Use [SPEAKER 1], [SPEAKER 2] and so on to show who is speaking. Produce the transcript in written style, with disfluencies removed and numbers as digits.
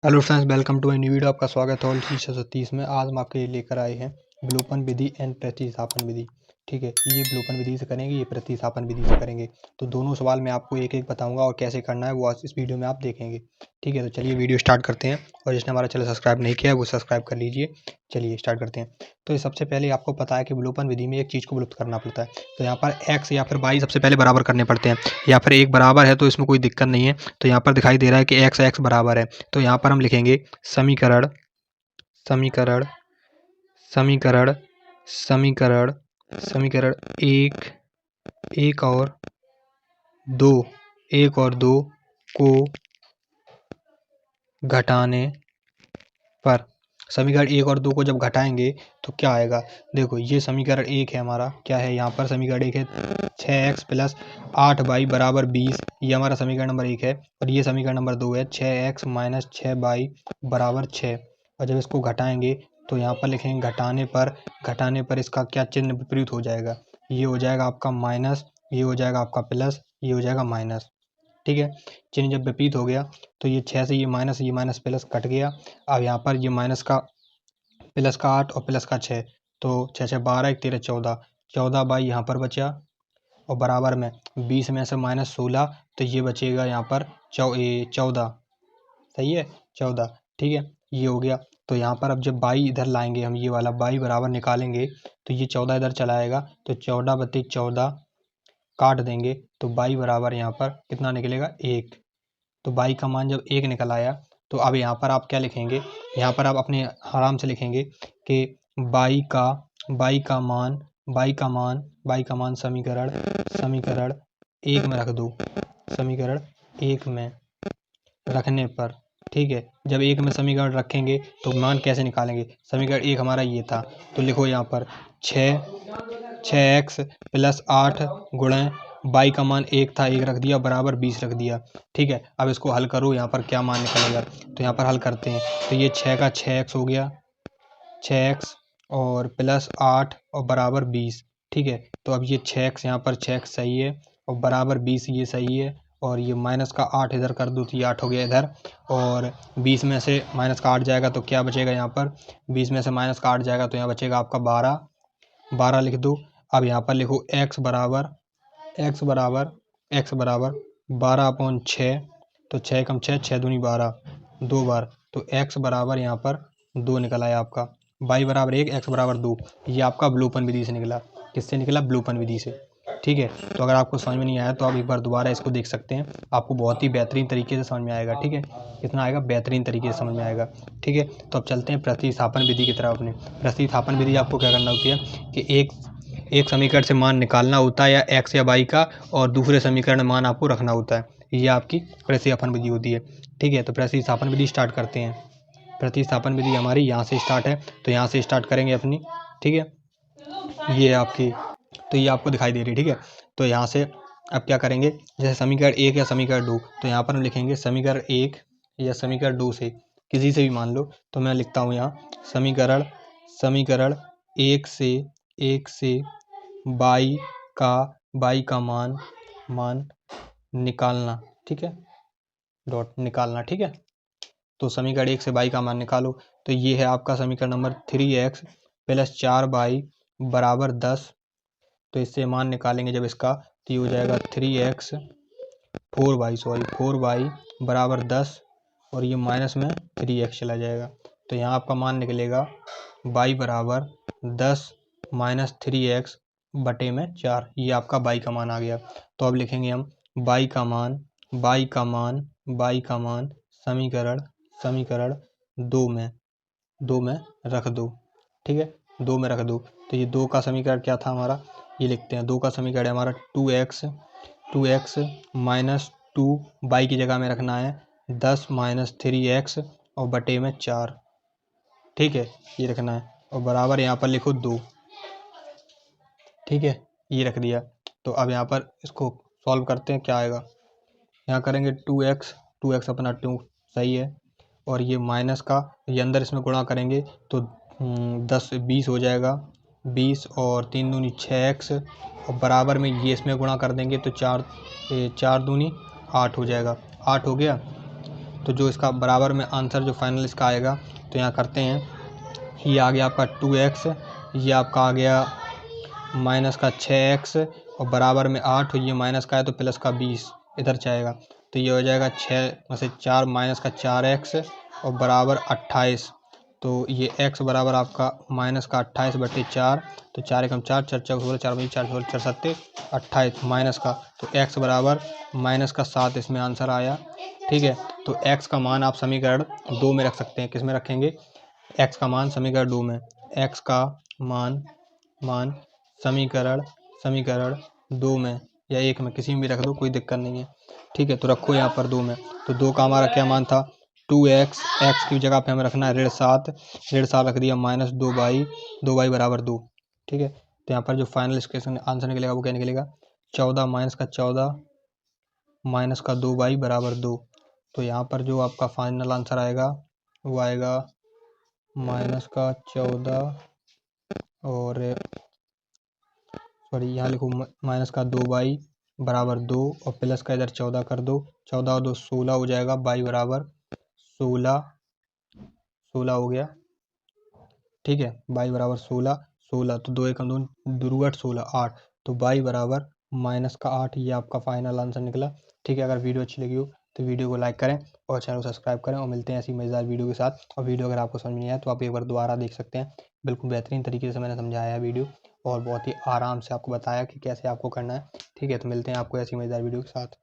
[SPEAKER 1] Hello friends, welcome to a new video. आपका स्वागत है। और 336 में आज हम आपके लिए लेकर आए हैं विलोपन विधि एंड प्रतिस्थापन विधि। ठीक है, ये विलोपन विधि से करेंगे, ये प्रतिस्थापन विधि से करेंगे। तो दोनों सवाल मैं आपको एक एक बताऊंगा और कैसे करना है वो आज इस वीडियो में आप देखेंगे। ठीक है, तो चलिए वीडियो स्टार्ट करते हैं। और जिसने हमारा चैनल सब्सक्राइब नहीं किया है वो सब्सक्राइब कर लीजिए। चलिए स्टार्ट करते हैं। तो ये सबसे पहले आपको पता है कि विलोपन विधि में एक चीज़ को विलुप्त करना पड़ता है। तो यहाँ पर एक्स या फिर वाई सबसे पहले बराबर करने पड़ते हैं, या फिर एक बराबर है तो इसमें कोई दिक्कत नहीं है। तो यहाँ पर दिखाई दे रहा है कि एक्स एक्स बराबर है, तो यहाँ पर हम लिखेंगे समीकरण समीकरण समीकरण समीकरण समीकरण एक एक और दो एक और दो को घटाने पर, समीकरण एक और दो को जब घटाएंगे तो क्या आएगा। देखो, ये समीकरण एक है हमारा, क्या है यहाँ पर समीकरण एक है 6x प्लस 8y बराबर 20, ये हमारा समीकरण नंबर एक है। और ये समीकरण नंबर दो है 6x माइनस 6y बराबर 6। और जब इसको घटाएंगे तो यहाँ पर लिखेंगे घटाने पर इसका क्या चिन्ह विपरीत हो जाएगा। ये हो जाएगा आपका माइनस, ये हो जाएगा आपका प्लस, ये हो जाएगा माइनस। ठीक है, चिन्ह जब विपरीत हो गया तो ये 6 से ये माइनस प्लस कट गया। अब यहाँ पर ये माइनस का प्लस का 8 और प्लस का 6, तो 6 6 12 1 13 14, 14 बाई यहाँ पर बचा। और बराबर में 20 में से माइनस 16, तो ये बचेगा यहाँ पर 14। सही है, 14। ठीक है, ये हो गया। तो यहाँ पर अब जब बाई इधर लाएंगे, हम ये वाला बाई बराबर निकालेंगे तो ये 14 इधर चला आएगा, तो 14 बत्ती 14 काट देंगे तो बाई बराबर यहाँ पर कितना निकलेगा, 1। तो बाई का मान जब 1 निकल आया तो अब यहाँ पर आप क्या लिखेंगे, यहाँ पर आप अपने आराम से लिखेंगे कि बाई का बाई का मान बाई का मान बाई का मान समीकरण एक में रख दो, समीकरण एक में रखने पर। ठीक है, जब एक में समीकरण रखेंगे तो मान कैसे निकालेंगे। समीकरण एक हमारा ये था, तो लिखो यहाँ पर 6x प्लस 8 गुणे बाई का मान एक था, एक रख दिया बराबर 20 रख दिया। ठीक है, अब इसको हल करो, यहाँ पर क्या मान निकलेगा। तो यहाँ पर हल करते हैं तो ये 6 का 6x हो गया, 6x और प्लस 8 और बराबर 20। ठीक है, तो अब ये 6x यहाँ पर 6x सही है और बराबर 20 ये सही है। और ये माइनस का 8 इधर कर दो तो ये 8 हो गया इधर। और 20 में से माइनस का 8 जाएगा तो क्या बचेगा यहाँ पर, 20 में से माइनस का 8 जाएगा तो यहाँ बचेगा आपका 12 लिख दो। अब यहाँ पर लिखो x बराबर 12/6, तो 6 कम 6 6 दूनी 12, 2 बार, तो x बराबर यहाँ पर 2 निकला है आपका। y बराबर 1, x बराबर 2, ये आपका विलोपन विधि से निकला। किससे निकला, विलोपन विधि से। ठीक है, तो अगर आपको समझ में नहीं आया तो आप एक बार दोबारा इसको देख सकते हैं, आपको बहुत ही बेहतरीन तरीके से समझ में आएगा। ठीक है, कितना आएगा, बेहतरीन तरीके से समझ में आएगा। ठीक है, तो अब चलते हैं प्रतिस्थापन विधि की तरफ। अपने प्रतिस्थापन विधि आपको क्या करना होती है कि एक समीकरण से मान निकालना होता है, या एक्स या वाई का, और दूसरे समीकरण में मान आपको रखना होता है। ये आपकी प्रतिस्थापन विधि होती है। ठीक है, तो प्रतिस्थापन विधि स्टार्ट करते हैं। प्रतिस्थापन विधि हमारी यहाँ से स्टार्ट है, तो यहाँ से स्टार्ट करेंगे अपनी। ठीक है, ये आपकी, तो ये आपको दिखाई दे रही है। ठीक है, तो यहाँ से अब क्या करेंगे, जैसे समीकरण एक या समीकरण दो, तो यहाँ पर हम लिखेंगे समीकरण एक या समीकरण दो से, किसी से भी मान लो। तो मैं लिखता हूँ यहाँ समीकरण समीकरण एक से बाई का मान निकालना। ठीक है, डॉट निकालना। ठीक है, तो समीकरण एक से बाई का मान निकालो, तो ये है आपका समीकरण नंबर 3x प्लस 4y बराबर 10। तो इससे मान निकालेंगे जब इसका, तो ये हो जाएगा 4y बराबर 10, और ये माइनस में 3x चला जाएगा। तो यहाँ आपका मान निकलेगा y बराबर 10 माइनस 3x बटे में 4, ये आपका y का मान आ गया। तो अब लिखेंगे हम y का मान समीकरण दो में रख दो। ठीक है, 2 में रख दो, तो ये 2 का समीकरण क्या था हमारा, ये लिखते हैं। 2 का समीकरण है हमारा 2x माइनस 2, बाई की जगह में रखना है 10 माइनस 3x और बटे में 4। ठीक है, ये रखना है, और बराबर यहाँ पर लिखो 2। ठीक है, ये रख दिया। तो अब यहाँ पर इसको सॉल्व करते हैं, क्या आएगा। यहाँ करेंगे 2x अपना 2 सही है, और ये माइनस का ये अंदर इसमें गुणा करेंगे तो 20 हो जाएगा, 20 और 3 दूनी 6x, और बराबर में ये इसमें गुणा कर देंगे तो 4 दूनी 8 हो जाएगा, 8 हो गया। तो जो इसका बराबर में आंसर जो फाइनल इसका आएगा, तो यहाँ करते हैं, ये आ गया आपका 2x, ये आपका आ गया माइनस का 6x और बराबर में 8, ये माइनस का है तो प्लस का 20 इधर जाएगा, तो ये हो जाएगा 6 में से 4 माइनस का 4x और बराबर 28। तो ये x बराबर आपका माइनस का 28/4, तो 4 एकम 4, 4 चौक 16, 4 बजे 4 16 4 सत्ते 28 माइनस का, तो x बराबर माइनस का 7 इसमें आंसर आया। ठीक है, तो x का मान आप समीकरण 2 में रख सकते हैं। किस में रखेंगे? x का मान समीकरण 2 में, x का मान समीकरण 2 में या 1 में, किसी में भी रख दो, कोई दिक्कत नहीं है। ठीक है, तो रखो यहाँ पर 2 में। तो 2 का हमारा क्या मान था? 2x, x की जगह पे हमें रखना है -7, -7 रख दिया, माइनस 2y बराबर 2। ठीक है, तो यहाँ पर जो फाइनल इसका आंसर निकलेगा वो क्या निकलेगा? 14 माइनस का 14 माइनस का 2y बराबर 2। तो यहाँ पर जो आपका फाइनल आंसर आएगा वो आएगा माइनस का 14 और सॉरी यहाँ लिखो माइनस का 2y बराबर 2 और प्लस का इधर 14 कर दो, 14 और 2 16 हो जाएगा, y बराबर 16 हो गया। ठीक है, y बराबर 16 तो 2 एकम 2 2 16 8, तो y बराबर माइनस का 8, ये आपका फाइनल आंसर निकला। ठीक है, अगर वीडियो अच्छी लगी हो तो वीडियो को लाइक करें और चैनल को सब्सक्राइब करें, और मिलते हैं ऐसी मज़ेदार वीडियो के साथ। और वीडियो अगर आपको समझ नहीं आया तो आप एक बार दोबारा देख सकते हैं, बिल्कुल बेहतरीन तरीके से मैंने समझाया है वीडियो, और बहुत ही आराम से आपको बताया कि कैसे आपको करना है। ठीक है, तो मिलते हैं आपको ऐसी मज़ेदार वीडियो के साथ।